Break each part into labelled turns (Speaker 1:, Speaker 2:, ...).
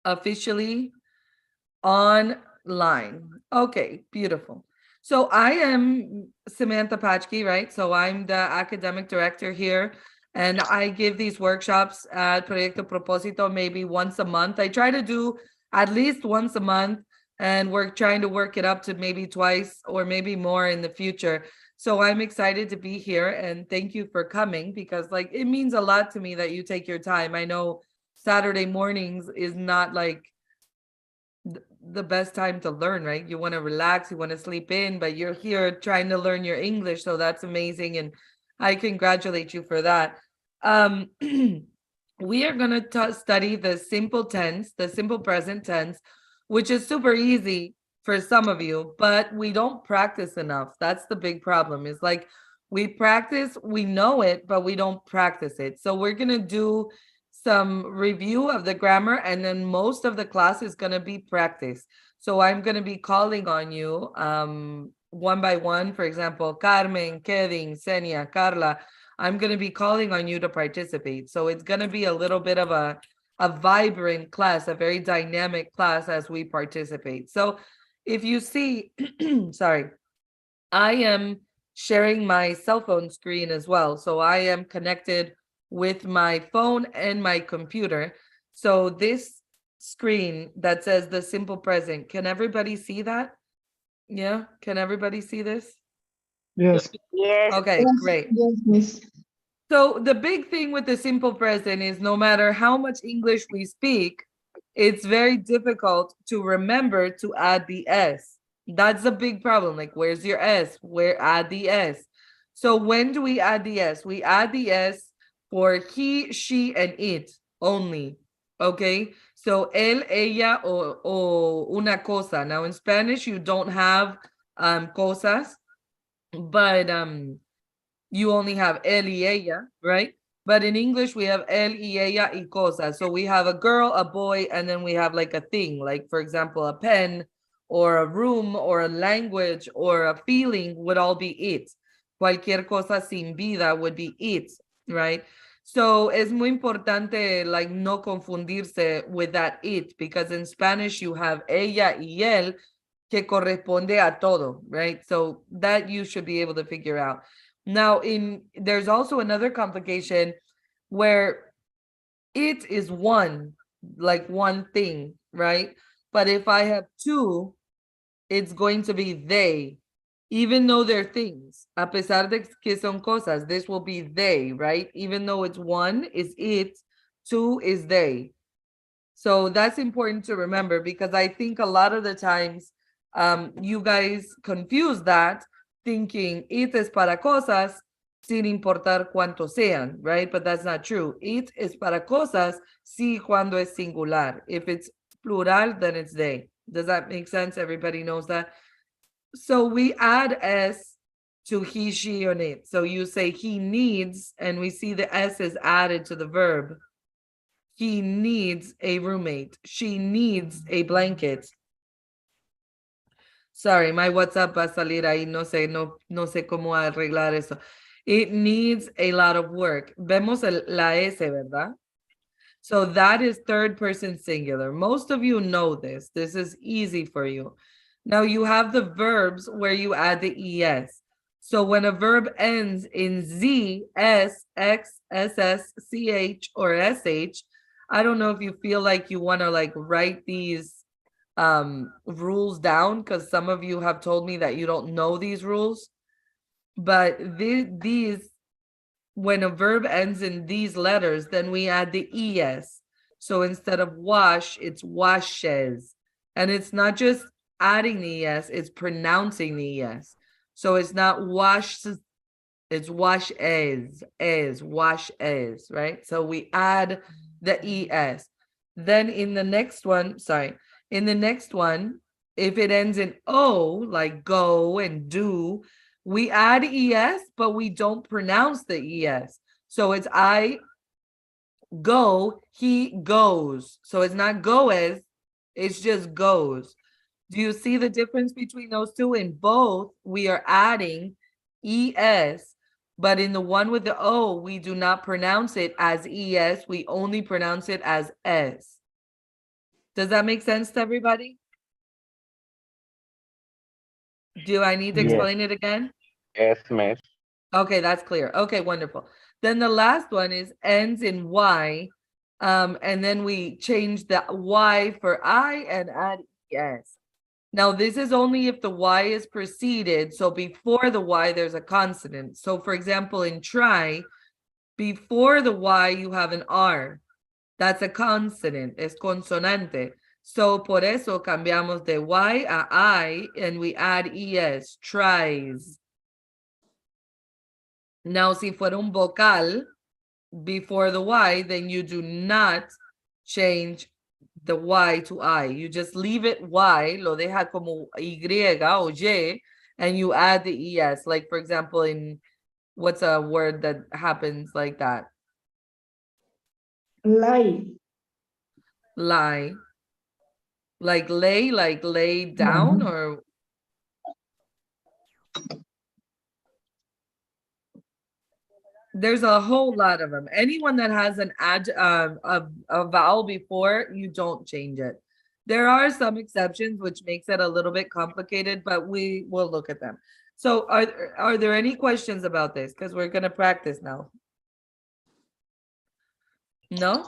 Speaker 1: officially online. Okay, beautiful. So I am Samantha Patchke, right? So I'm the academic director here, and I give these workshops at Proyecto Proposito maybe once a month. I try to do at least once a month, and we're trying to work it up to maybe twice or maybe more in the future. So I'm excited to be here, and thank you for coming, because like it means a lot to me that you take your time. I know Saturday mornings is not like the best time to learn, right? You want to relax, you want to sleep in, but you're here trying to learn your English. So that's amazing. And I congratulate you for that. Um, we are going to study the simple tense, the simple present tense, which is super easy for some of you, but we don't practice enough. That's the big problem. Is like we practice, we know it, but we don't practice it. So we're going to do some review of the grammar, and then most of the class is going to be practice. So I'm going to be calling on you one by one. For example, Carmen, Kevin, Senia, Carla, I'm going to be calling on you to participate. So it's going to be a little bit of a vibrant class, a very dynamic class as we participate. So if you see, sorry, I am sharing my cell phone screen as well. So I am connected with my phone and my computer. So this screen that says the simple present, can everybody see that? Yeah, can everybody see this?
Speaker 2: Yes.
Speaker 3: Yes.
Speaker 1: Okay,
Speaker 4: Yes,
Speaker 1: great.
Speaker 4: yes, miss.
Speaker 1: So the big thing with the simple present is no matter how much English we speak, it's very difficult to remember to add the S. That's a big problem. Like, where's your S? Where add the S? So when do we add the S? We add the S for he, she, and it only. Okay. So él, ella, o una cosa. Now in Spanish, you don't have cosas, but you only have él y ella, right? But in English, we have él y ella y cosas. So we have a girl, a boy, and then we have like a thing, like for example, a pen or a room or a language or a feeling would all be it. Cualquier cosa sin vida would be it, right? So es muy importante like no confundirse with that it, because in Spanish you have ella y él que corresponde a todo, right? So that you should be able to figure out. Now, there's also another complication where it is one, like one thing, right? But if I have two, it's going to be they, even though they're things. A pesar de que son cosas, this will be they, right? Even though it's one is it, two is they. So that's important to remember, because I think a lot of the times you guys confuse that, thinking it es para cosas sin importar cuánto sean, right? But that's not true. It es para cosas si cuando es singular. If it's plural, then it's they. Does that make sense? Everybody knows that. So we add s to he, she, or it. So you say he needs, and we see the s is added to the verb. He needs a roommate. She needs a blanket. Sorry, my WhatsApp va a salir ahí. No sé cómo arreglar eso. It needs a lot of work. Vemos la S, ¿verdad? So that is third person singular. Most of you know this. This is easy for you. Now you have the verbs where you add the ES. So when a verb ends in Z, S, X, SS, CH, or SH, I don't know if you feel like you want to like write these rules down, because some of you have told me that you don't know these rules. But these, when a verb ends in these letters, then we add the ES. So instead of wash, it's washes. And it's not just adding the ES, it's pronouncing the ES. So it's not wash, it's washes, washes, right? So we add the ES. Then in the next one, in the next one, if it ends in O, like go and do, we add ES, but we don't pronounce the ES. So it's I go, he goes. So it's not goes, it's just goes. Do you see the difference between those two? In both, we are adding ES, but in the one with the O, we do not pronounce it as ES. We only pronounce it as S. Does that make sense to everybody? Do I need to
Speaker 2: Yes.
Speaker 1: explain it again?
Speaker 2: Yes, miss.
Speaker 1: Okay, that's clear. Okay, wonderful. Then the last one is ends in Y. And then we change the Y for I and add ES. Now, this is only if the Y is preceded. So before the Y, there's a consonant. So for example, in try, before the Y, you have an R. That's a consonant, es consonante. So por eso cambiamos de Y a I and we add ES, tries. Now, si fuera un vocal before the Y, then you do not change the Y to I. You just leave it Y, lo deja como Y o Y, and you add the ES. Like, for example, in what's a word that happens like that?
Speaker 3: Lie.
Speaker 1: Lie. Like lay down, or there's a whole lot of them. Anyone that has an a vowel before, you don't change it. There are some exceptions, which makes it a little bit complicated, but we will look at them. So are there any questions about this? Because we're going to practice now. No?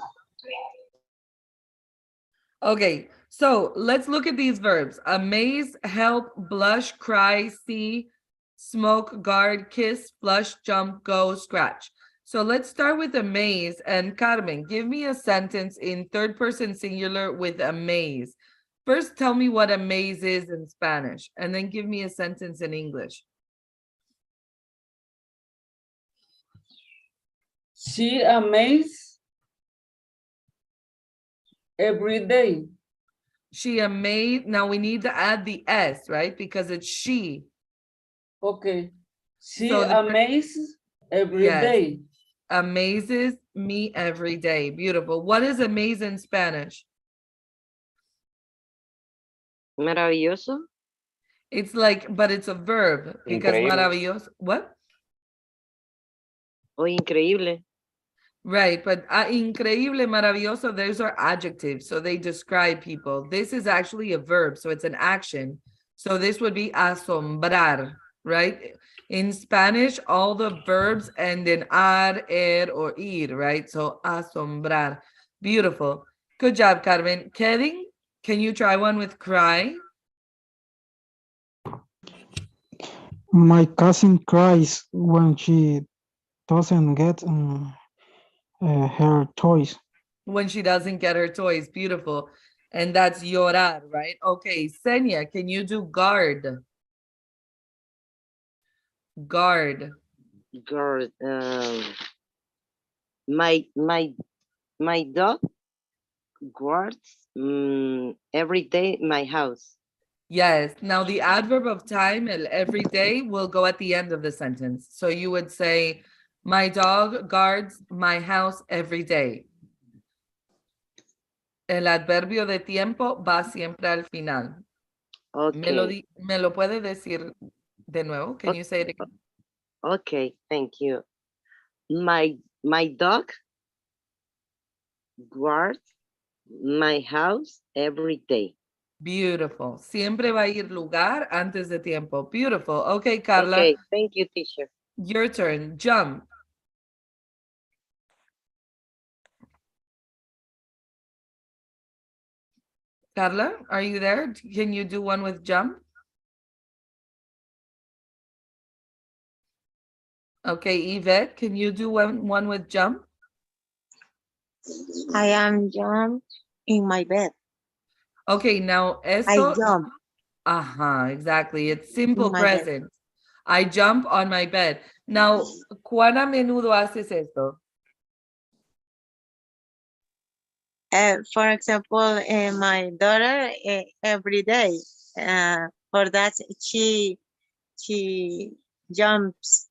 Speaker 1: Okay, so let's look at these verbs. Amaze, help, blush, cry, see, smoke, guard, kiss, flush, jump, go, scratch. So let's start with amaze. And Carmen, give me a sentence in third person singular with amaze. First, tell me what amaze is in Spanish, and then give me a sentence in English.
Speaker 3: She amazed every day.
Speaker 1: She amazed. Now we need to add the S, right? Because it's she.
Speaker 3: Okay. She
Speaker 1: So the-
Speaker 3: amazes every
Speaker 1: Yes.
Speaker 3: day.
Speaker 1: Amazes me every day. Beautiful. What is amaze in Spanish?
Speaker 4: Maravilloso.
Speaker 1: It's like, but it's a verb because
Speaker 2: Increíble.
Speaker 1: maravilloso. What?
Speaker 4: O increíble.
Speaker 1: Right, but increíble, maravilloso, those are adjectives. So they describe people. This is actually a verb. So it's an action. So this would be asombrar, right? In Spanish, all the verbs end in ar, or ir, right? So asombrar. Beautiful. Good job, Carmen. Kevin, can you try one with cry?
Speaker 5: My cousin cries when she doesn't get her toys.
Speaker 1: When she doesn't get her toys. Beautiful. And that's llorar, right? Okay, Senya, can you do guard? Guard.
Speaker 4: Girl, my dog guards every day my house.
Speaker 1: Yes. Now the adverb of time, el every day, will go at the end of the sentence. So you would say, my dog guards my house every day. El adverbio de tiempo va siempre al final.
Speaker 4: Okay.
Speaker 1: ¿Me lo puede decir de nuevo? Can you say it again?
Speaker 4: Okay, thank you. My dog guards my house every day.
Speaker 1: Beautiful. Siempre va a ir lugar antes de tiempo. Beautiful. Okay, Carla,
Speaker 4: Okay, thank you, teacher.
Speaker 1: your turn. Jump. Carla, are you there? Can you do one with jump? Okay, Yvette, can you do one with jump?
Speaker 6: I am jumped in my bed.
Speaker 1: Okay, now
Speaker 6: I
Speaker 1: esto,
Speaker 6: jump
Speaker 1: exactly. It's simple
Speaker 6: in my bed.
Speaker 1: present. I jump on my bed. Now, ¿cuán a menudo haces esto?
Speaker 6: For example, my daughter every day. For that, she jumps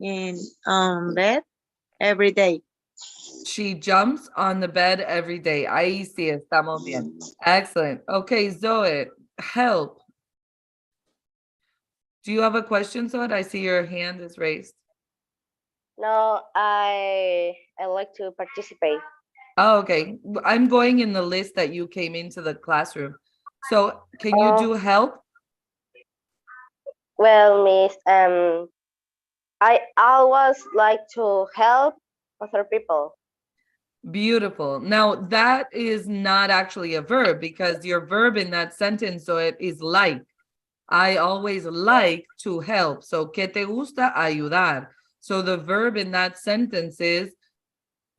Speaker 6: in bed every day.
Speaker 1: She jumps on the bed every day. Ahí sí, estamos bien. Excellent. Okay, Zoe, help. Do you have a question, Zoe? I see your hand is raised.
Speaker 7: No, I like to participate.
Speaker 1: Oh, okay. I'm going in the list that you came into the classroom. So can you do help?
Speaker 2: Well, Miss, I always like to help other people.
Speaker 1: Beautiful. Now that is not actually a verb because your verb in that sentence, so it is like. I always like to help. So, ¿qué te gusta? Ayudar. So the verb in that sentence is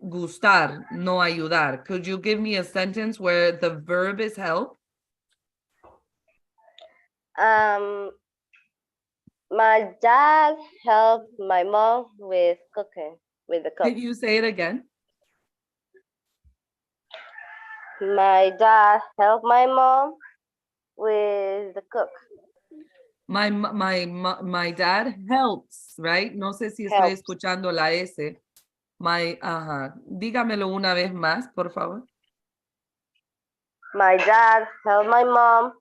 Speaker 1: gustar, no ayudar. Could you give me a sentence where the verb is help?
Speaker 2: My dad helped my mom with cooking, with the cook.
Speaker 1: Can you say it again?
Speaker 2: My dad helped my mom with the cook.
Speaker 1: My dad helps, right? No sé si estoy
Speaker 2: Helps.
Speaker 1: escuchando la S. Dígamelo una vez más, por favor.
Speaker 2: My dad helped my mom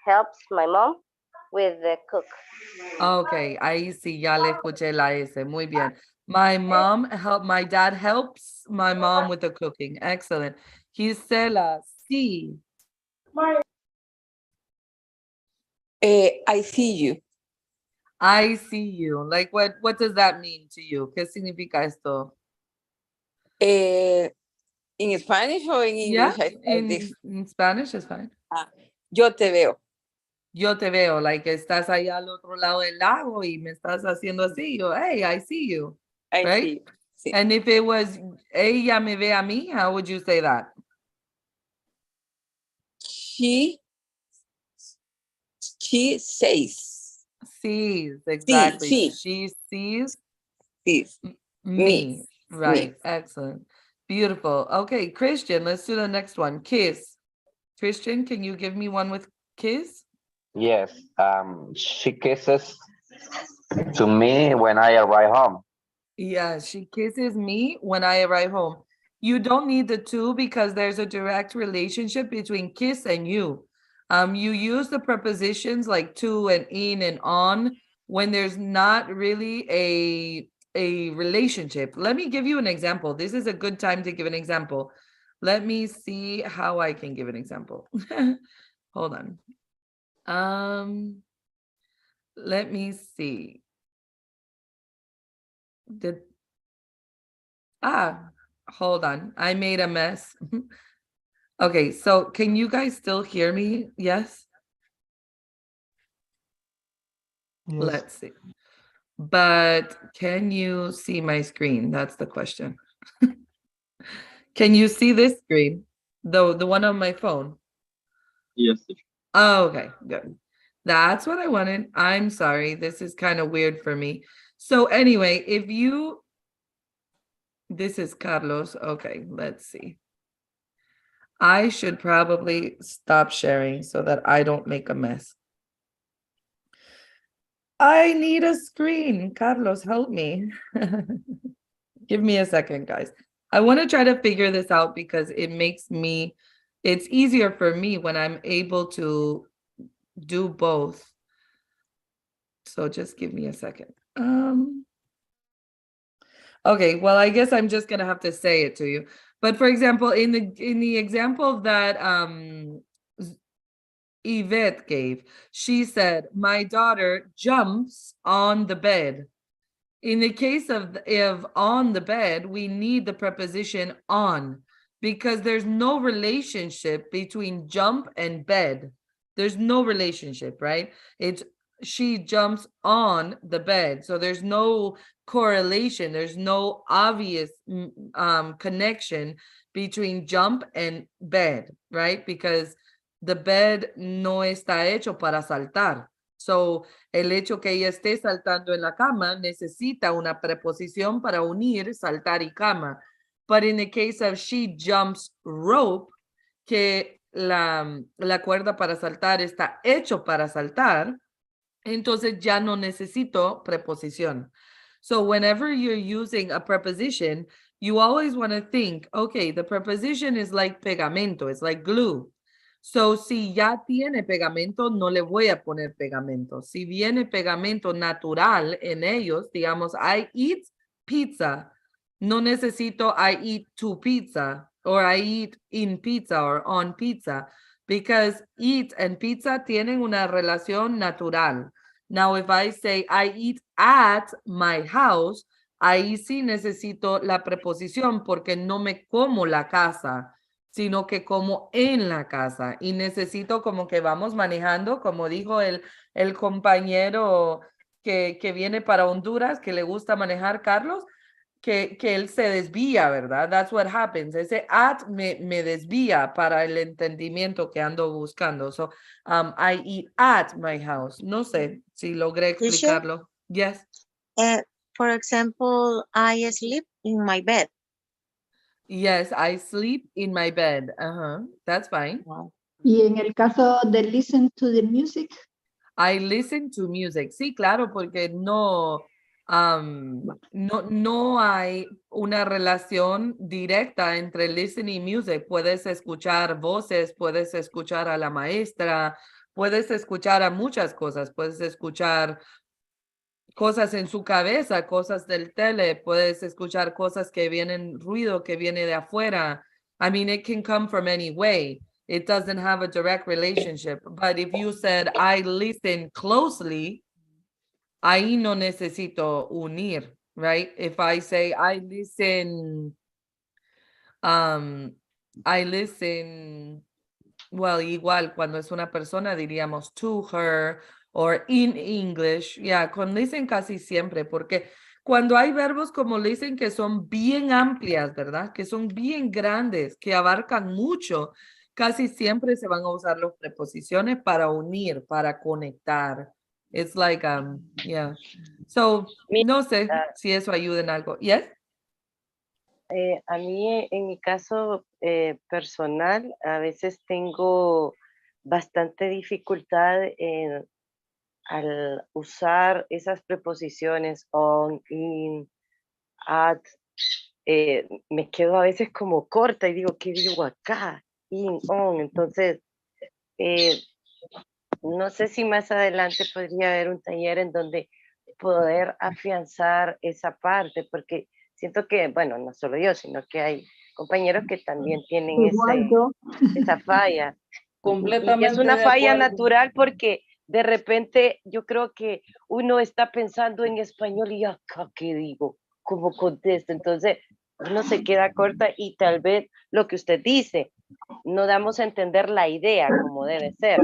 Speaker 2: helps my mom with the cook.
Speaker 1: Okay, ahí sí, ya le escuché la S. Muy bien. My dad helps my mom with the cooking. Excellent. Gisela, sí.
Speaker 7: I see you.
Speaker 1: I see you. Like what does that mean to you? ¿Qué significa esto?
Speaker 7: In Spanish or in
Speaker 1: Yeah,
Speaker 7: English?
Speaker 1: in Spanish is fine.
Speaker 7: Yo te veo.
Speaker 1: Yo te veo, like estás allá al otro lado del lago y me estás haciendo así. Yo, hey, I see you.
Speaker 7: I
Speaker 1: Right?
Speaker 7: see you. Sí.
Speaker 1: And if it was ella me ve a mí, how would you say that?
Speaker 7: She says.
Speaker 1: Sees, exactly.
Speaker 7: She.
Speaker 1: She sees
Speaker 7: Sees.
Speaker 1: me. Right.
Speaker 7: Me.
Speaker 1: Excellent. Beautiful. Okay, Christian, let's do the next one. Kiss. Christian, can you give me one with kiss?
Speaker 8: Yes, she kisses to me when I arrive home.
Speaker 1: Yeah, she kisses me when I arrive home. You don't need the to because there's a direct relationship between kiss and you. You use the prepositions like to and in and on when there's not really a relationship. Let me give you an example. This is a good time to give an example. Let me see how I can give an example. Hold on. Let me see. Hold on. I made a mess. Okay, so can you guys still hear me? Yes?
Speaker 5: Yes.
Speaker 1: Let's see. But can you see my screen? That's the question. Can you see this screen? The one on my phone?
Speaker 9: Yes.
Speaker 1: Oh, okay, good. That's what I wanted. I'm sorry. This is kind of weird for me. So anyway, this is Carlos. Okay, let's see. I should probably stop sharing so that I don't make a mess. I need a screen. Carlos, help me. Give me a second, guys. I want to try to figure this out because it's easier for me when I'm able to do both. So just give me a second. Okay, well, I guess I'm just gonna have to say it to you. But for example, in the example that Yvette gave, she said, my daughter jumps on the bed. In the case of on the bed, we need the preposition on because there's no relationship between jump and bed. There's no relationship, right? It's she jumps on the bed. So there's no correlation. There's no obvious connection between jump and bed, right? Because the bed no está hecho para saltar. So, el hecho que ella esté saltando en la cama necesita una preposición para unir saltar y cama. But in the case of she jumps rope, que la cuerda para saltar está hecho para saltar, entonces ya no necesito preposición. So whenever you're using a preposition, you always want to think, okay, the preposition is like pegamento, it's like glue. So, si ya tiene pegamento, no le voy a poner pegamento. Si viene pegamento natural en ellos, digamos, I eat pizza. No necesito I eat to pizza or I eat in pizza or on pizza, because eat and pizza tienen una relación natural. Now, if I say I eat at my house, ahí sí necesito la preposición porque no me como la casa, sino que como en la casa. Y necesito como que vamos manejando, como dijo el compañero que viene para Honduras, que le gusta manejar, Carlos, que él se desvía, ¿verdad? That's what happens. Ese at me desvía para el entendimiento que ando buscando. So, I eat at my house. No sé si logré
Speaker 6: Teacher?
Speaker 1: explicarlo. Yes.
Speaker 6: For example, I sleep in my bed.
Speaker 1: Yes, I sleep in my bed. That's fine.
Speaker 6: Wow.
Speaker 9: Y en el caso de listen to the music,
Speaker 1: I listen to music. Sí, claro, porque no hay una relación directa entre listening y music. Puedes escuchar voces, puedes escuchar a la maestra, puedes escuchar a muchas cosas, puedes escuchar cosas en su cabeza, cosas del tele, puedes escuchar cosas que vienen, ruido que viene de afuera. I mean, it can come from any way. It doesn't have a direct relationship. But if you said, I listen closely, ahí no necesito unir, right? If I say, I listen, well, igual cuando es una persona diríamos to her or in English. Yeah, con listen casi siempre, porque cuando hay verbos como listen que son bien amplias, ¿verdad? Que son bien grandes, que abarcan mucho, casi siempre se van a usar las preposiciones para unir, para conectar. It's like, yeah. So, no sé si eso ayuda en algo. Yes?
Speaker 10: A mí, en mi caso personal, a veces tengo bastante dificultad al usar esas preposiciones on, in, at. Me quedo a veces como corta y digo, ¿qué digo acá? In, on. Entonces, no sé si más adelante podría haber un taller en donde poder afianzar esa parte, porque siento que, bueno, no solo yo, sino que hay compañeros que también tienen
Speaker 9: igual yo.
Speaker 10: esa falla.
Speaker 3: Completamente
Speaker 10: Y es una
Speaker 3: de
Speaker 10: falla
Speaker 3: acuerdo.
Speaker 10: natural porque de repente yo creo que uno está pensando en español y acá, ¿qué digo? ¿Cómo contesto? Entonces uno se queda corta y tal vez lo que usted dice, no damos a entender la idea como debe ser.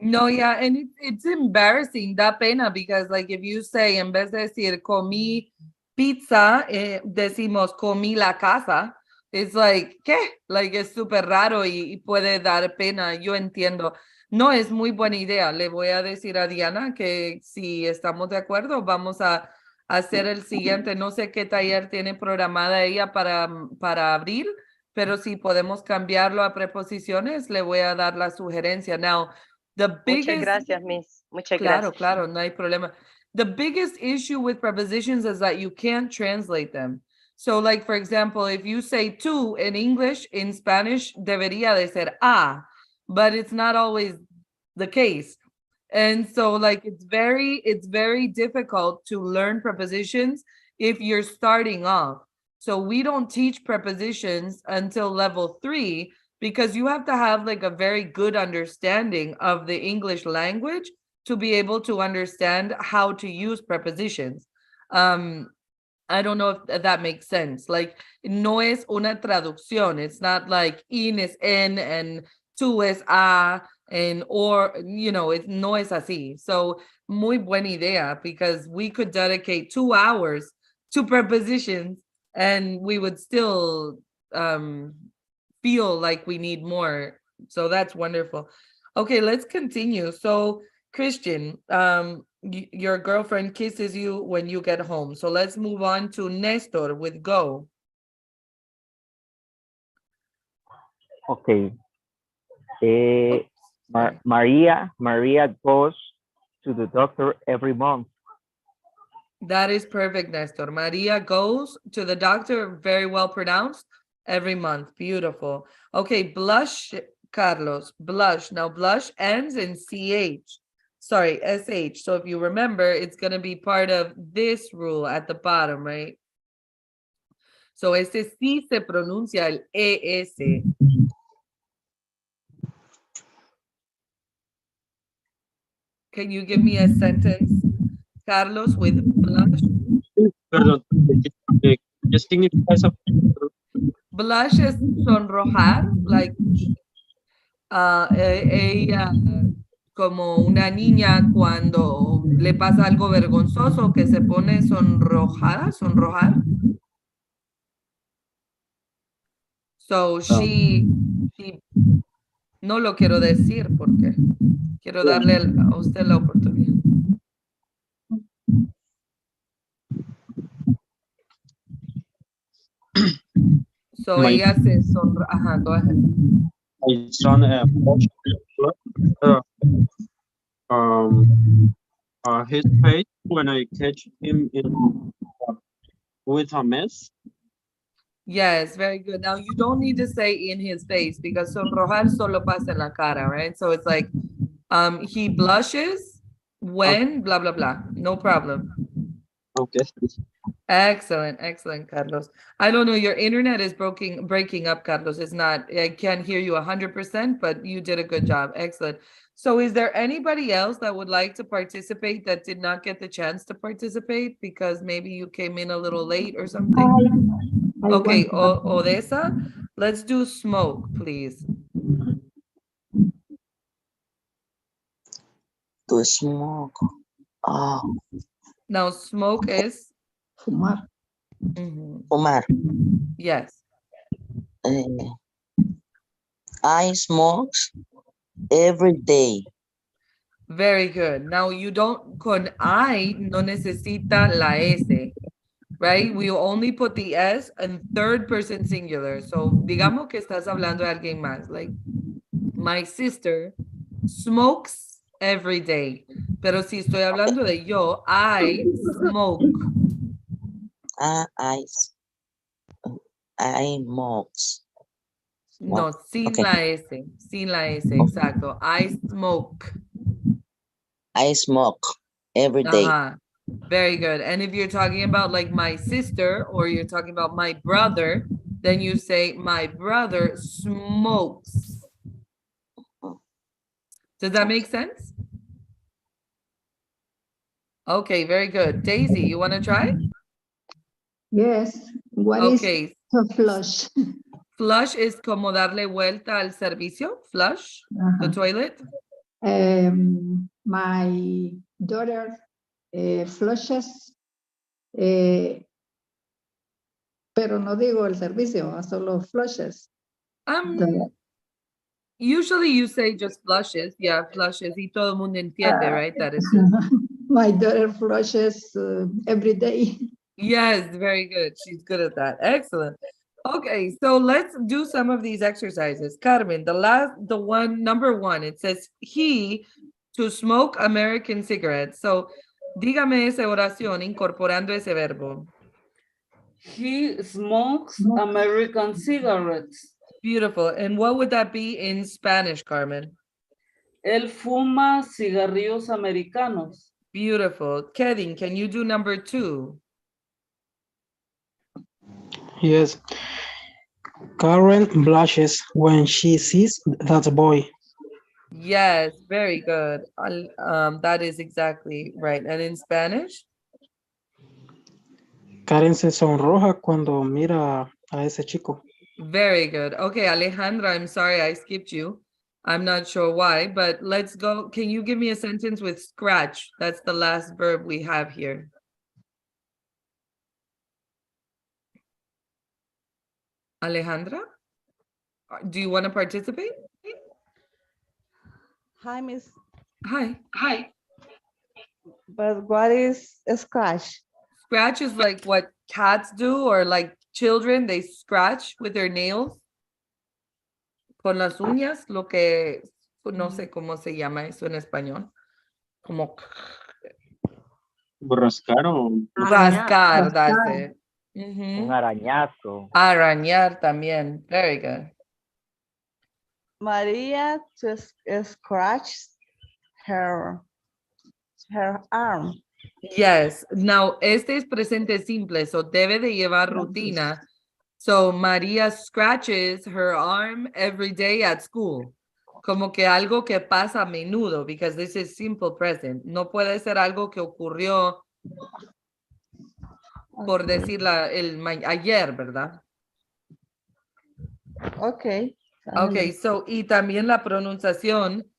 Speaker 1: No, yeah, and it's embarrassing, da pena, because like if you say, en vez de decir comí pizza, decimos comí la casa, it's like, ¿qué? Like es súper raro y puede dar pena, yo entiendo. No es muy buena idea, le voy a decir a Diana que si estamos de acuerdo, vamos a hacer el siguiente, no sé qué taller tiene programada ella para abril, pero si podemos cambiarlo a preposiciones, le voy a dar la sugerencia. Now, the biggest,
Speaker 10: Muchas gracias, Miss. Muchas
Speaker 1: claro,
Speaker 10: gracias.
Speaker 1: claro, no hay problema. The biggest issue with prepositions is that you can't translate them. So, like, for example, if you say to in English, in Spanish, debería de ser a, but it's not always the case. And so, like, it's very difficult to learn prepositions if you're starting off. So we don't teach prepositions until level 3, because you have to have like a very good understanding of the English language to be able to understand how to use prepositions. I don't know if that makes sense. Like, no es una traducción. It's not like in is en and to es a and or, you know, it no es así. So, muy buena idea, because we could dedicate 2 hours to prepositions and we would still feel like we need more. So that's wonderful. Okay, let's continue. So, Christian, your girlfriend kisses you when you get home. So let's move on to Nestor with go.
Speaker 11: Okay. Maria goes to the doctor every month.
Speaker 1: That is perfect, Nestor. Maria goes to the doctor, very well pronounced, every month. Beautiful. Okay, blush, Carlos, blush. Now, blush ends in CH. Sorry, SH. So if you remember, it's going to be part of this rule at the bottom, right? So este sí se pronuncia el ES. Can you give me a sentence, Carlos, with blush?
Speaker 12: Perdón, ¿qué significa eso?
Speaker 1: Blush es sonrojar, like ella como una niña cuando le pasa algo vergonzoso que se pone sonrojar. So she no lo quiero decir porque quiero darle a usted la oportunidad. So ella se sonroja. Ajá, go ahead.
Speaker 12: My son his face when I catch him in with a mess.
Speaker 1: Yes, very good. Now you don't need to say in his face because sonrojar solo pasa en la cara, right? So it's like he blushes when blah blah blah. No problem.
Speaker 12: Okay.
Speaker 1: Excellent, Carlos. I don't know, your internet is breaking up, Carlos. It's not, I can't hear you 100%, but you did a good job. Excellent. So is there anybody else that would like to participate that did not get the chance to participate because maybe you came in a little late or something? Okay, Odessa, let's do smoke, please.
Speaker 4: To smoke. Oh.
Speaker 1: Now, smoke is?
Speaker 9: Fumar.
Speaker 4: Fumar.
Speaker 1: Yes.
Speaker 4: I smoke every day.
Speaker 1: Very good. Now you don't, con I no necesita la S, right? We only put the S in third person singular. So digamos que estás hablando de alguien más, like my sister smokes every day. Pero si estoy hablando de yo, I smoke.
Speaker 4: I smoke.
Speaker 1: No, sin la S, exacto. I smoke.
Speaker 4: I smoke every day.
Speaker 1: Very good. And if you're talking about like my sister or you're talking about my brother, then you say my brother smokes. Does that make sense? Okay, very good. Daisy, you want to try?
Speaker 9: Yes. What is to flush?
Speaker 1: Flush is como darle vuelta al servicio. Flush, the toilet.
Speaker 9: My daughter flushes, pero no digo el servicio, solo flushes.
Speaker 1: Usually you say just flushes. Yeah, flushes. Y todo el mundo entiende, right? That is.
Speaker 9: My daughter flushes every day.
Speaker 1: Yes, very good. She's good at that. Excellent. Okay, so let's do some of these exercises. Carmen, number one, it says he to smoke American cigarettes. So dígame esa oración incorporando ese verbo.
Speaker 3: He smokes American cigarettes.
Speaker 1: Beautiful. And what would that be in Spanish, Carmen?
Speaker 3: Él fuma cigarrillos americanos.
Speaker 1: Beautiful. Kevin, can you do number two?
Speaker 5: Yes. Karen blushes when she sees that boy.
Speaker 1: Yes, very good. That is exactly right. And in Spanish?
Speaker 5: Karen se sonroja cuando mira a ese chico.
Speaker 1: Very good. Okay, Alejandra, I'm sorry I skipped you. I'm not sure why, but let's go. Can you give me a sentence with scratch? That's the last verb we have here. Alejandra, do you want to participate?
Speaker 13: Hi, Miss.
Speaker 1: Hi.
Speaker 13: But what is a scratch?
Speaker 1: Scratch is like what cats do, or like children, they scratch with their nails. Con las uñas, lo que no sé cómo se llama eso en español. Como
Speaker 12: Rascar o
Speaker 1: rascar, that's it.
Speaker 11: Un arañazo.
Speaker 1: Arañar también. Very good.
Speaker 13: Maria just scratched her arm.
Speaker 1: Yes. Now, este es presente simple, so debe de llevar rutina So Maria scratches her arm every day at school. Como que algo que pasa a menudo, because this is simple present. No puede ser algo que ocurrió, por decirla, ayer, ¿verdad?
Speaker 13: Okay.
Speaker 1: Okay, so, y también la pronunciación,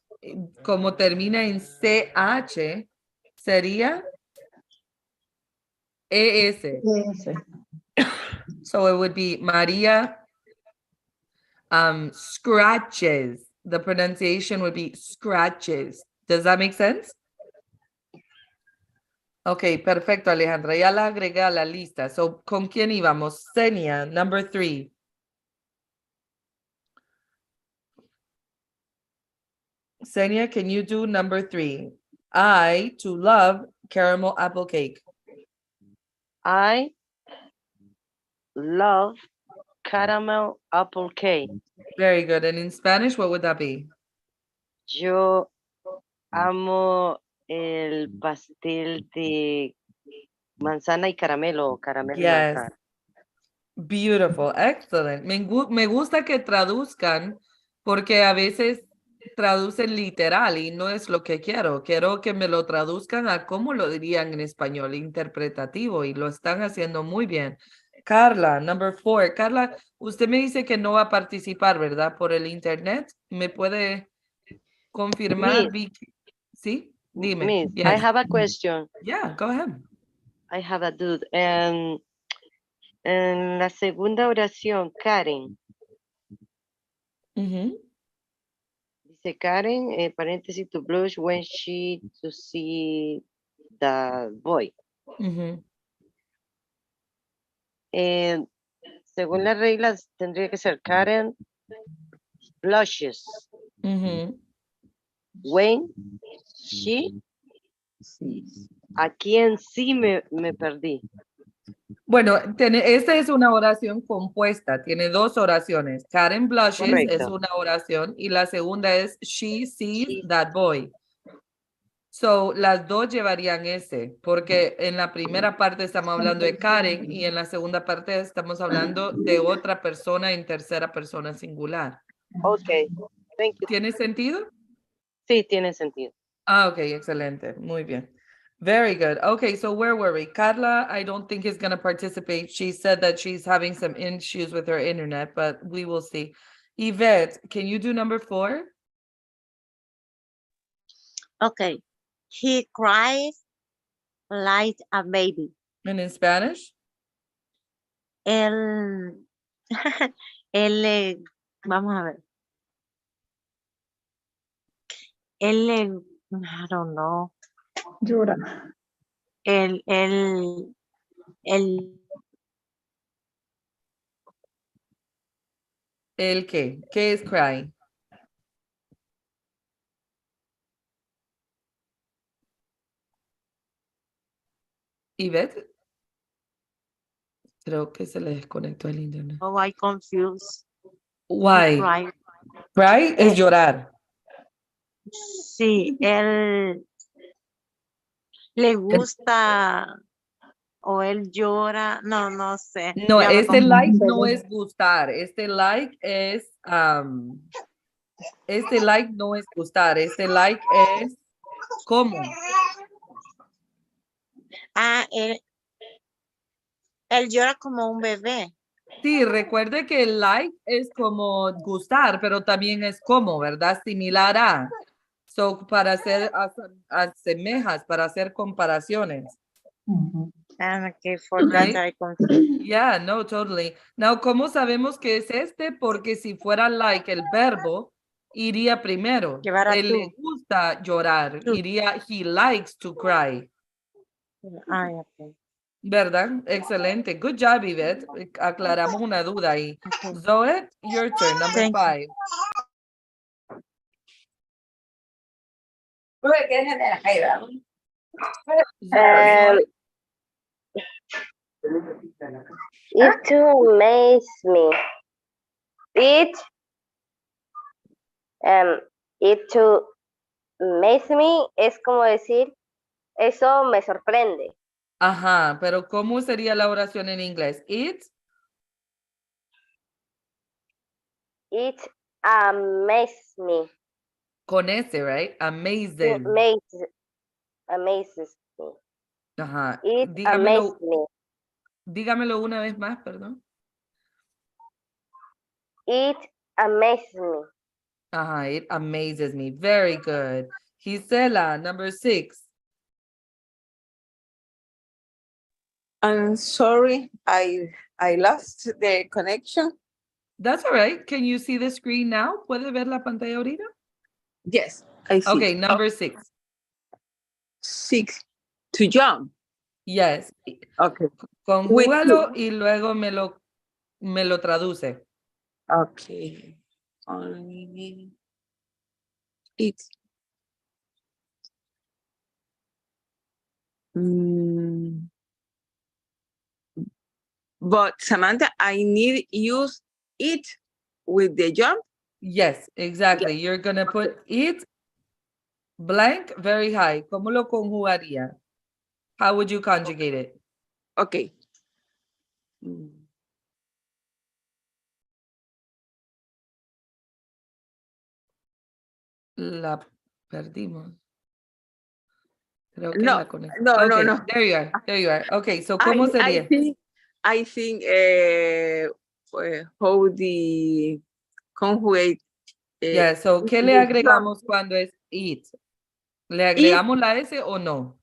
Speaker 1: como termina en CH, sería ES.
Speaker 9: Yes.
Speaker 1: So it would be Maria scratches. The pronunciation would be scratches. Does that make sense? Okay, perfecto, Alejandra. Ya la agregué a la lista. So, ¿con quién íbamos? Senia, number 3. Senia, can you do number 3? I to love caramel apple cake.
Speaker 10: I love caramel apple cake.
Speaker 1: Very good. And in Spanish, what would that be?
Speaker 10: Yo amo el pastel de manzana y caramelo, caramelo y
Speaker 1: Yes.
Speaker 10: manzana.
Speaker 1: Beautiful. Excellent. Me gusta que traduzcan porque a veces traducen literal y no es lo que quiero. Quiero que me lo traduzcan a cómo lo dirían en español, interpretativo, y lo están haciendo muy bien. Carla, number 4. Carla, usted me dice que no va a participar, ¿verdad? Por el internet. ¿Me puede confirmar? ¿Sí? Dime.
Speaker 10: Miss,
Speaker 1: Yes.
Speaker 10: I have a question.
Speaker 1: Yeah, go ahead.
Speaker 10: I have a dude. En la segunda oración, Karen. Dice Karen, paréntesis, to blush when she to see the boy. Según las reglas, tendría que ser Karen blushes. When she. Aquí en sí me perdí.
Speaker 1: Bueno, esta es una oración compuesta, tiene 2 oraciones. Karen blushes
Speaker 10: Correcto.
Speaker 1: es una oración y la segunda es she sees that boy. So, las dos llevarían ese, porque en la primera parte estamos hablando de Karen y en la segunda parte estamos hablando de otra persona en tercera persona singular.
Speaker 10: Ok, thank you.
Speaker 1: ¿Tiene sentido?
Speaker 10: Sí, tiene sentido.
Speaker 1: Ah, ok, excelente. Muy bien. Very good. Okay, so where were we? Carla, I don't think is going to participate. She said that she's having some issues with her internet, but we will see. Yvette, can you do number 4?
Speaker 6: Okay. He cries like a baby.
Speaker 1: And in Spanish?
Speaker 6: Él, vamos a ver. Él, I don't know.
Speaker 9: Llora.
Speaker 6: El,
Speaker 1: ¿El qué? ¿Qué es cry? Yvette? Creo que se le desconectó el internet.
Speaker 6: oh, I confused.
Speaker 1: Why?
Speaker 6: Cry.
Speaker 1: Cry es llorar.
Speaker 6: Sí, él le gusta o él llora, no sé.
Speaker 1: No,
Speaker 6: Ya me
Speaker 1: este
Speaker 6: confundí.
Speaker 1: like no es gustar. Este like no es gustar. Este like es ¿cómo?
Speaker 6: Ah, él llora como un bebé.
Speaker 1: Sí, recuerde que el like es como gustar, pero también es como, ¿verdad? Similar a. So, para hacer asemejas, para hacer comparaciones.
Speaker 6: Okay, for that I confused.
Speaker 1: Yeah, no, totally. Now, ¿cómo sabemos que es este? Porque si fuera like el verbo, iría primero.
Speaker 6: Llevar a
Speaker 1: Él le
Speaker 6: tú.
Speaker 1: gusta llorar, iría he likes to cry.
Speaker 6: Ay, okay.
Speaker 1: ¿Verdad? Excelente. Good job, Yvette. Aclaramos una duda ahí. Zoe, your turn, number 5.
Speaker 2: It to amaze me. It to amaze me es como decir, eso me sorprende.
Speaker 1: Ajá, pero ¿cómo sería la oración en inglés? It
Speaker 2: It amazes me.
Speaker 1: Con ese, right? Amazing.
Speaker 2: Amazes me.
Speaker 1: Ajá.
Speaker 2: It amazes me.
Speaker 1: Dígamelo una vez más, perdón.
Speaker 2: It amazes me.
Speaker 1: Ajá, it amazes me. Very good. Gisela, number 6.
Speaker 7: I'm sorry, I lost the connection.
Speaker 1: That's all right. Can you see the screen now? ¿Puede ver la pantalla ahorita?
Speaker 7: Yes, I see.
Speaker 1: Okay, number 6.
Speaker 7: 6. To jump.
Speaker 1: Yes.
Speaker 7: Okay.
Speaker 1: Conjúgalo y luego me lo traduce.
Speaker 7: Okay. Only it. But Samantha, I need use it with the jump.
Speaker 1: Yes, exactly. You're going to put it blank very high. ¿Cómo lo conjugaría? How would you conjugate it?
Speaker 7: Okay.
Speaker 1: La perdimos. Creo que
Speaker 7: No,
Speaker 1: la conexión.
Speaker 7: no,
Speaker 1: Okay,
Speaker 7: no.
Speaker 1: there you are. There you are. Okay, so ¿cómo sería?
Speaker 7: I think how the conjugate.
Speaker 1: Yeah, so ¿qué le agregamos cuando es it? ¿Le agregamos la S o no?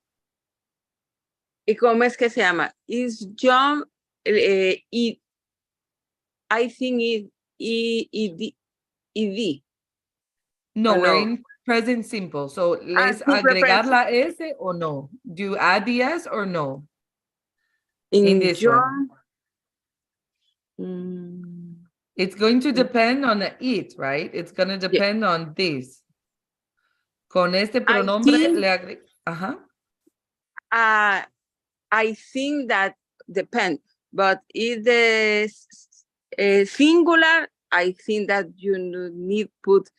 Speaker 7: ¿Y cómo es que se llama? Is jump, it, I think ed.
Speaker 1: No,
Speaker 7: Oh,
Speaker 1: we're
Speaker 7: no.
Speaker 1: in present simple. So ¿les
Speaker 7: Simple
Speaker 1: agregar
Speaker 7: present.
Speaker 1: la S o no? Do you add the S or no?
Speaker 7: In
Speaker 1: this
Speaker 7: jump.
Speaker 1: It's going to depend on the it, right? It's going to depend on this. Con este pronombre le agrego. Ajá.
Speaker 7: I think that depends, but if the singular, I think that you need put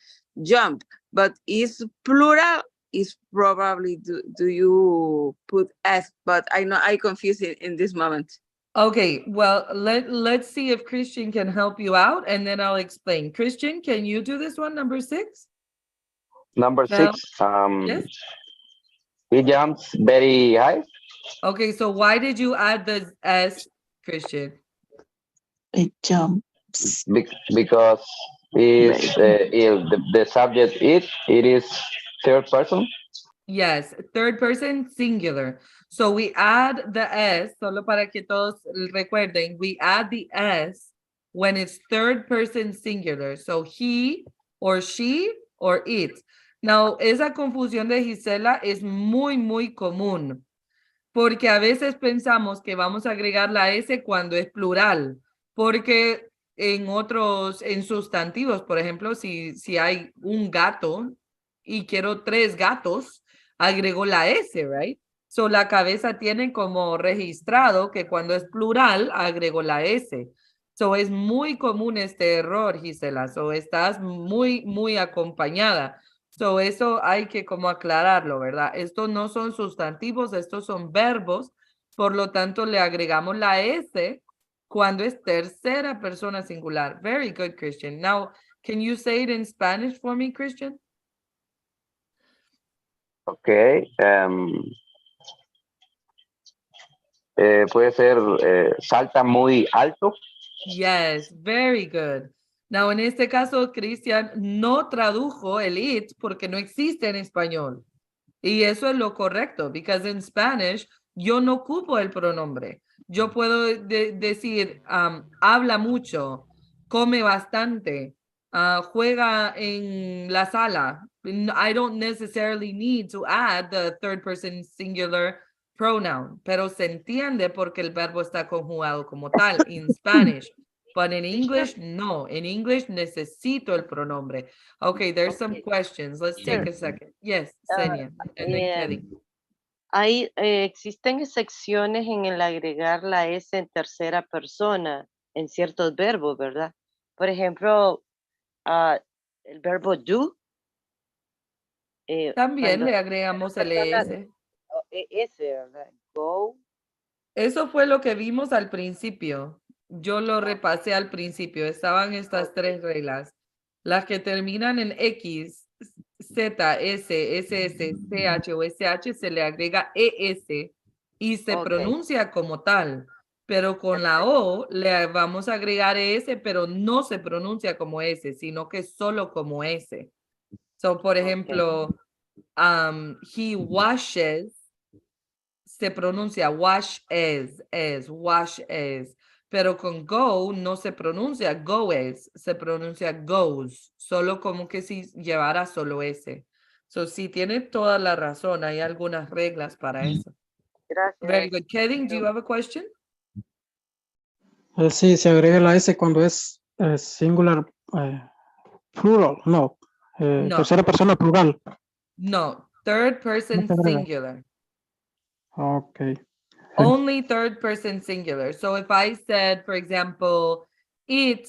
Speaker 7: jump, but is plural, is probably do you put S, but I know I confuse it in this moment.
Speaker 1: Okay, well, let's see if Christian can help you out, and then I'll explain. Christian, can you do this one, number 6?
Speaker 8: Number 6,
Speaker 1: yes?
Speaker 8: He jumps very high.
Speaker 1: Okay, so why did you add the S, Christian?
Speaker 9: It jumps.
Speaker 8: Because the subject it is third person.
Speaker 1: Yes, third person singular. So we add the S, solo para que todos recuerden, we add the S when it's third person singular. So he or she or it. Now, esa confusión de Gisela es muy, muy común, porque a veces pensamos que vamos a agregar la S cuando es plural, porque en sustantivos, por ejemplo, si hay un gato y quiero 3 gatos, agrego la S, right? So la cabeza tiene como registrado que cuando es plural, agrego la S. So es muy común este error, Gisela. So estás muy, muy acompañada. So eso hay que como aclararlo, ¿verdad? Estos no son sustantivos, estos son verbos. Por lo tanto, le agregamos la S cuando es tercera persona singular. Very good, Christian. Now, can you say it in Spanish for me, Christian?
Speaker 8: Okay. Puede ser salta muy alto.
Speaker 1: Yes, very good. Now, en este caso, Christian no tradujo el it porque no existe en español. Y eso es lo correcto, because in Spanish, yo no ocupo el pronombre. Yo puedo decir, habla mucho, come bastante, juega en la sala. I don't necessarily need to add the third person singular pronoun, pero se entiende porque el verbo está conjugado como tal in Spanish. But in English, no. In English, necesito el pronombre. Okay, there's some questions. Let's take a second. Yes, Senia. And then Kelly.
Speaker 10: Existen excepciones en el agregar la S en tercera persona en ciertos verbos, ¿verdad? Por ejemplo, el verbo do.
Speaker 1: También le agregamos el ES.
Speaker 10: Ese, ¿verdad? Go.
Speaker 1: Eso fue lo que vimos al principio. Yo lo repasé al principio. Estaban estas 3 reglas. Las que terminan en X, Z, S, SS, CH o SH se le agrega ES y se
Speaker 7: Ok.
Speaker 1: pronuncia como tal. Pero con la O le vamos a agregar ES, pero no se pronuncia como S, sino que solo como S. So, por ejemplo, he washes, se pronuncia wash wash as. Pero con go no se pronuncia goes, se pronuncia goes, solo como que si llevara solo ese. So, sí, tiene toda la razón, hay algunas reglas para eso. Very
Speaker 7: Gracias.
Speaker 1: good. Kevin, do you have a question?
Speaker 5: Sí, se agrega la S cuando es singular plural, no.
Speaker 1: No.
Speaker 5: Tercera persona plural.
Speaker 1: No, third person
Speaker 5: No se agrega.
Speaker 1: singular.
Speaker 5: Ok.
Speaker 1: Only third person singular. So if I said, for example, it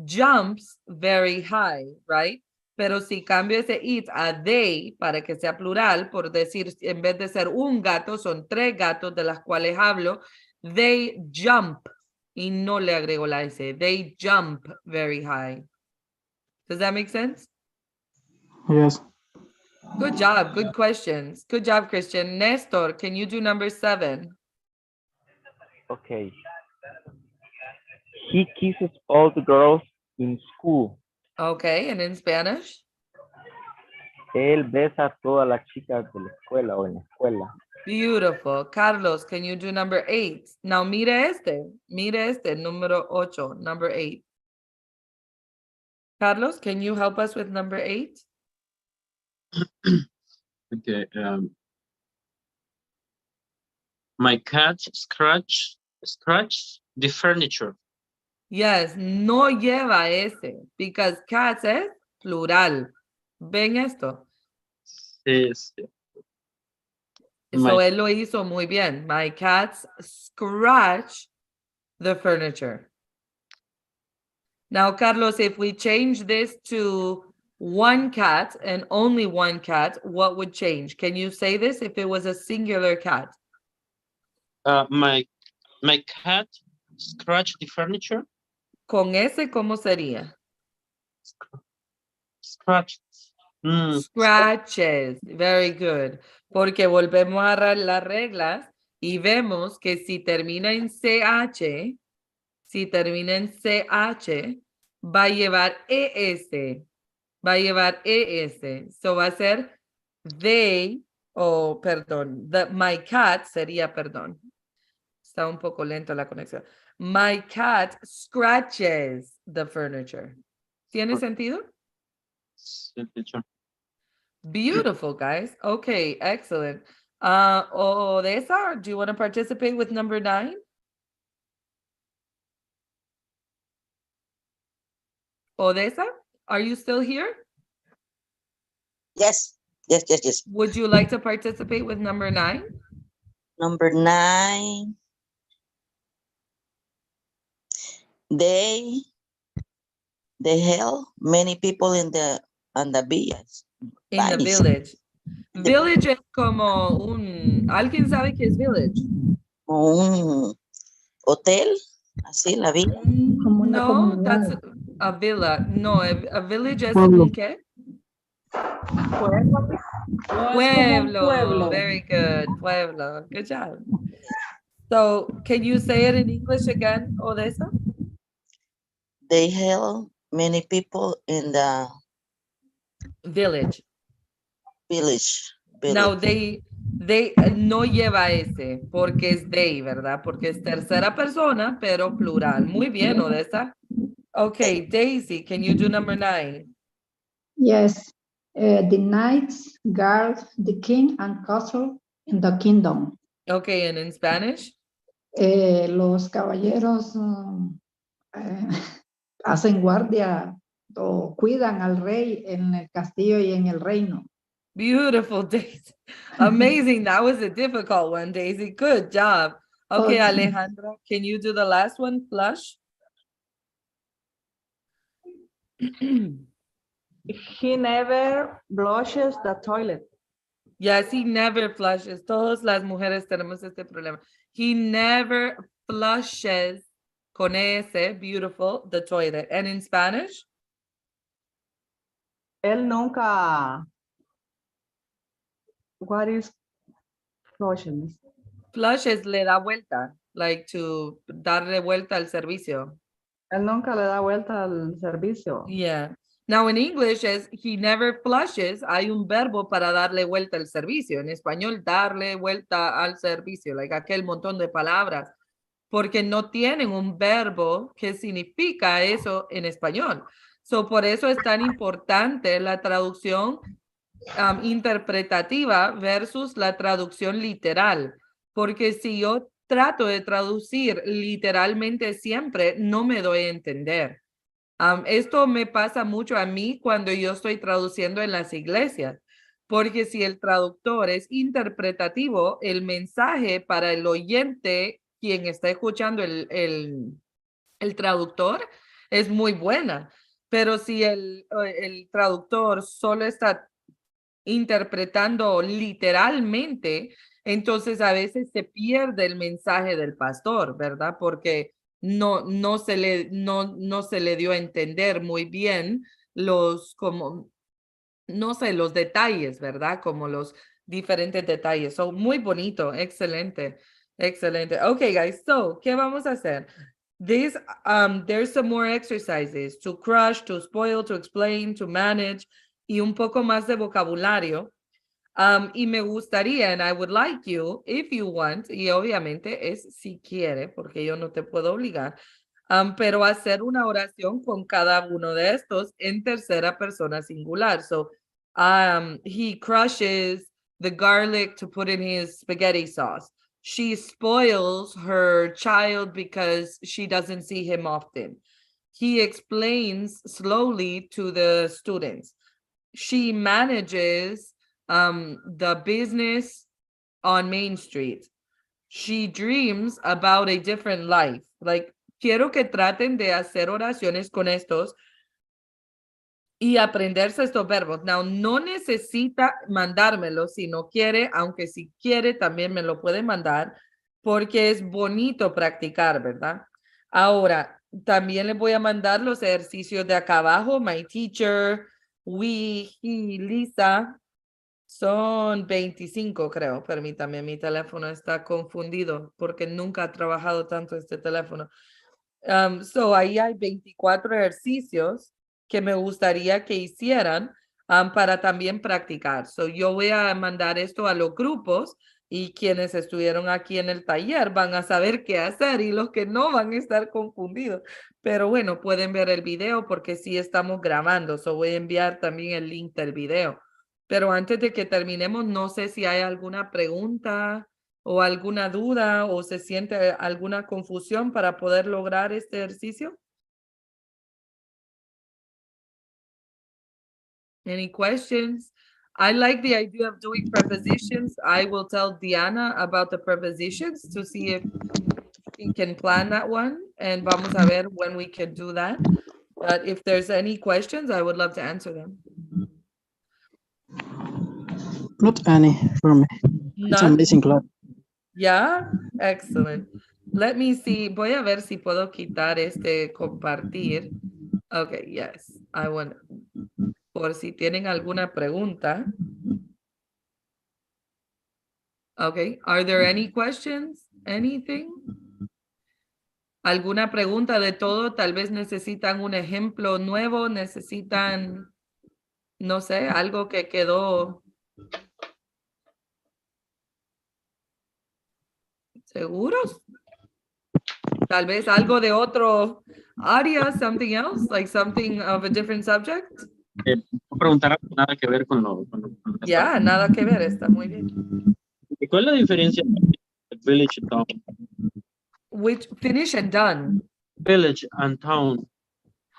Speaker 1: jumps very high, right? Pero si cambio ese it a they para que sea plural, por decir, en vez de ser un gato, son 3 gatos de las cuales hablo, they jump. Y no le agrego la S. They jump very high. Does that make sense?
Speaker 5: Yes.
Speaker 1: Good job. Good questions. Good job, Christian. Nestor, can you do number 7?
Speaker 11: Okay. He kisses all the girls in school.
Speaker 1: Okay, and in Spanish?
Speaker 11: Él besa a todas las chicas de la escuela o en la escuela.
Speaker 1: Beautiful. Carlos, can you do number 8? Now, mire este, número 8, number 8. Carlos, can you help us with number 8?
Speaker 12: Okay. My cat scratch the furniture.
Speaker 1: Yes, no lleva ese, because cats es plural. ¿Ven esto?
Speaker 12: Sí, sí.
Speaker 1: So
Speaker 12: My-
Speaker 1: él lo hizo muy bien. My cats scratch the furniture. Now, Carlos, if we change this to one cat and only one cat, what would change? Can you say this if it was a singular cat?
Speaker 12: my cat scratch the furniture.
Speaker 1: Con ese, ¿cómo sería?
Speaker 12: Scratch.
Speaker 1: Scratches. Very good. Porque volvemos a las reglas y vemos que si termina en CH, va a llevar ES. Va a llevar ES. So va a ser they, perdón, my cat sería, perdón. Está un poco lento la conexión. My cat scratches the furniture. ¿Tiene sentido?
Speaker 12: Sí, teacher.
Speaker 1: Beautiful, guys. Okay, excellent. Odessa, do you want to participate with number 9? Odessa, are you still here?
Speaker 14: Yes.
Speaker 1: Would you like to participate with number 9?
Speaker 14: Number 9. They help many people in the village.
Speaker 1: In the village. Village es como ¿alguien sabe qué es village?
Speaker 14: Un hotel, así la villa.
Speaker 1: No, that's a villa. No, a village es
Speaker 5: Pueblo.
Speaker 1: un ¿qué?
Speaker 3: No, es como un pueblo.
Speaker 1: Very good. Pueblo. Good job. So, can you say it in English again, Odessa?
Speaker 14: They help many people in the
Speaker 1: Village.
Speaker 14: village.
Speaker 1: Now, they no lleva ese, porque es they, ¿verdad? Porque es tercera persona, pero plural. Muy bien, Odessa. Okay, Daisy, can you do number 9?
Speaker 9: Yes. The knights guard the king and castle in the kingdom.
Speaker 1: Okay, and in Spanish?
Speaker 9: Los caballeros hacen guardia o cuidan al rey en el castillo y en el reino.
Speaker 1: Beautiful, Daisy. Amazing. That was a difficult one, Daisy. Good job. Okay, Alejandra, can you do the last one, flush?
Speaker 13: He never flushes the toilet.
Speaker 1: Yes, he never flushes. Todas las mujeres tenemos este problema. He never flushes, con ese, beautiful, the toilet. And in Spanish?
Speaker 13: Él nunca. What is flushes?
Speaker 1: Flushes le da vuelta, like to darle vuelta al servicio.
Speaker 13: Él nunca le da vuelta al servicio.
Speaker 1: Yeah. Now in English es he never flushes. Hay un verbo para darle vuelta al servicio. En español, darle vuelta al servicio, like aquel montón de palabras, porque no tienen un verbo que significa eso en español. So por eso es tan importante la traducción interpretativa versus la traducción literal, porque si yo trato de traducir literalmente siempre, no me doy a entender. Esto me pasa mucho a mí cuando yo estoy traduciendo en las iglesias, porque si el traductor es interpretativo, el mensaje para el oyente, quien está escuchando el traductor, es muy buena. Pero si el traductor solo está interpretando literalmente, entonces a veces se pierde el mensaje del pastor, ¿verdad? Porque no se le dio a entender muy bien los, como, no sé, los detalles, ¿verdad? Como los diferentes detalles. Son muy bonito, excelente, excelente. Okay, guys, so, ¿qué vamos a hacer? There's some more exercises to crush, to spoil, to explain, to manage, y un poco más de vocabulario. Y me gustaría, and I would like you, if you want, y obviamente es si quiere, porque yo no te puedo obligar, pero hacer una oración con cada uno de estos en tercera persona singular. So, he crushes the garlic to put in his spaghetti sauce. She spoils her child because she doesn't see him often. He explains slowly to the students. She manages the business on Main Street. She dreams about a different life. Like, quiero que traten de hacer oraciones con estos y aprenderse estos verbos. Now, no necesita mandármelo si no quiere, aunque si quiere también me lo puede mandar, porque es bonito practicar, ¿verdad? Ahora, también les voy a mandar los ejercicios de acá abajo. My teacher, we, he, Lisa. Son 25, creo. Permítame, mi teléfono está confundido porque nunca ha trabajado tanto este teléfono. So ahí hay 24 ejercicios que me gustaría que hicieran para también practicar. So yo voy a mandar esto a los grupos y quienes estuvieron aquí en el taller van a saber qué hacer y los que no van a estar confundidos. Pero bueno, pueden ver el video porque sí estamos grabando. So voy a enviar también el link del video. Pero antes de que terminemos, no sé si hay alguna pregunta o alguna duda o se siente alguna confusión para poder lograr este ejercicio. Any questions? I like the idea of doing prepositions. I will tell Diana about the prepositions to see if we can plan that one. And vamos a ver when we can do that. But if there's any questions, I would love to answer them.
Speaker 5: Not any for me. It's
Speaker 1: None?
Speaker 5: amazing class.
Speaker 1: Yeah, excellent. Let me see. Voy a ver si puedo quitar este compartir. Okay, yes. I want, por si tienen alguna pregunta. Okay, are there any questions? Anything? ¿Alguna pregunta de todo? Tal vez necesitan un ejemplo nuevo, necesitan, no sé, algo que quedó. ¿Seguros? Tal vez algo de otro área, something else, like something of a different subject.
Speaker 12: Preguntar algo nada que ver con lo que
Speaker 1: Ya, nada que ver, está muy bien.
Speaker 12: ¿Y cuál es la diferencia entre village and town?
Speaker 1: Which, finish and done.
Speaker 12: Village and town.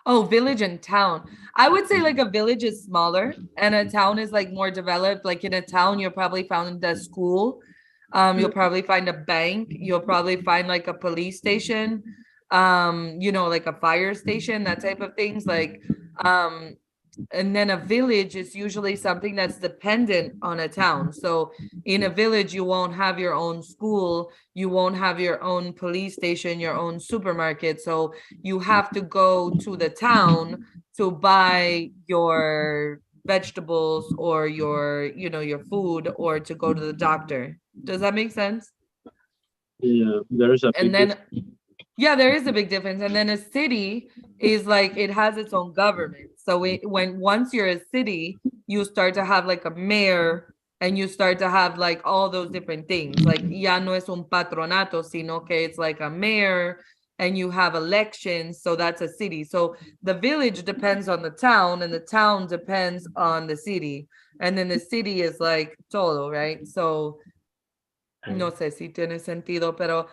Speaker 1: Oh, village and town. I would say like a village is smaller and a town is like more developed. Like in a town, you'll probably find a school. You'll probably find a bank. You'll probably find like a police station, you know, like a fire station, that type of things. Like, and then a village is usually something that's dependent on a town. So in a village, you won't have your own school. You won't have your own police station, your own supermarket. So you have to go to the town to buy your vegetables or your, your food, or to go to the doctor. Does that make sense?
Speaker 12: Yeah, there is a
Speaker 1: And
Speaker 12: big
Speaker 1: then,
Speaker 12: difference.
Speaker 1: yeah, there is a big difference. And then a city is like, it has its own government. So once you're a city, you start to have like a mayor, and you start to have like all those different things. Like, ya no es un patronato, sino que it's like a mayor, and you have elections. So that's a city. So the village depends on the town, and the town depends on the city. And then the city is like todo, right? So no sé si tiene sentido, pero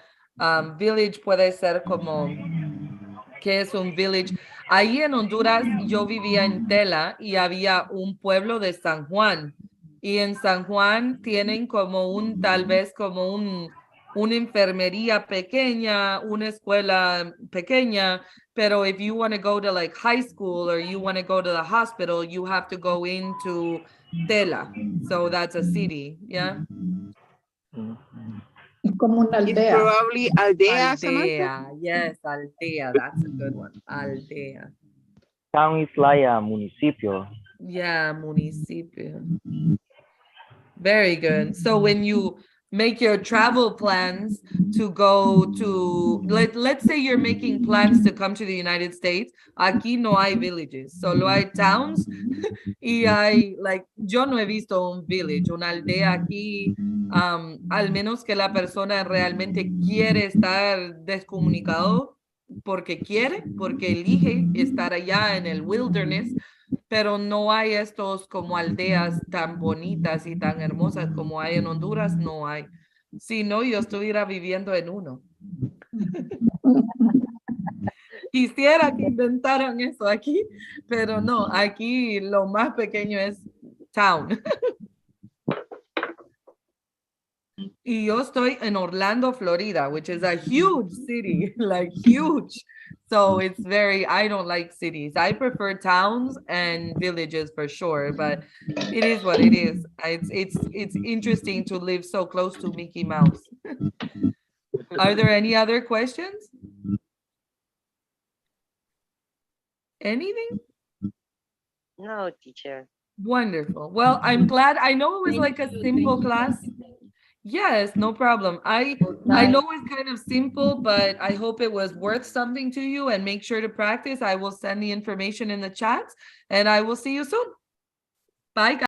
Speaker 1: village puede ser como, ¿qué es un village? Ahí en Honduras yo vivía en Tela y había un pueblo de San Juan. Y en San Juan tienen como tal vez como una enfermería pequeña, una escuela pequeña, pero if you want to go to like high school or you want to go to the hospital, you have to go into Tela. So that's a city, yeah?
Speaker 9: Como una
Speaker 7: It's
Speaker 9: aldea.
Speaker 7: probably aldea, Samantha.
Speaker 1: Aldea, yes, aldea, that's a good one, aldea.
Speaker 11: Town is like a municipio.
Speaker 1: Yeah, municipio. Very good. So when you make your travel plans to go to, let's say you're making plans to come to the United States, aquí no hay villages, solo hay towns. Y hay, like, yo no he visto un village, una aldea aquí, al menos que la persona realmente quiere estar descomunicado porque quiere, porque elige estar allá en el wilderness, pero no hay estos como aldeas tan bonitas y tan hermosas como hay en Honduras, no hay. Si no, yo estuviera viviendo en uno. Quisiera que inventaran eso aquí, pero no, aquí lo más pequeño es town. Y yo estoy en Orlando, Florida, which is a huge city, like huge. So it's I don't like cities. I prefer towns and villages for sure, but it is what it is. It's interesting to live so close to Mickey Mouse. Are there any other questions? Anything?
Speaker 10: No, teacher.
Speaker 1: Wonderful. Well, I'm glad. I know it was like a simple class. Yes, no problem. I know it's kind of simple, but I hope it was worth something to you, and make sure to practice. I will send the information in the chat, and I will see you soon. Bye, guys.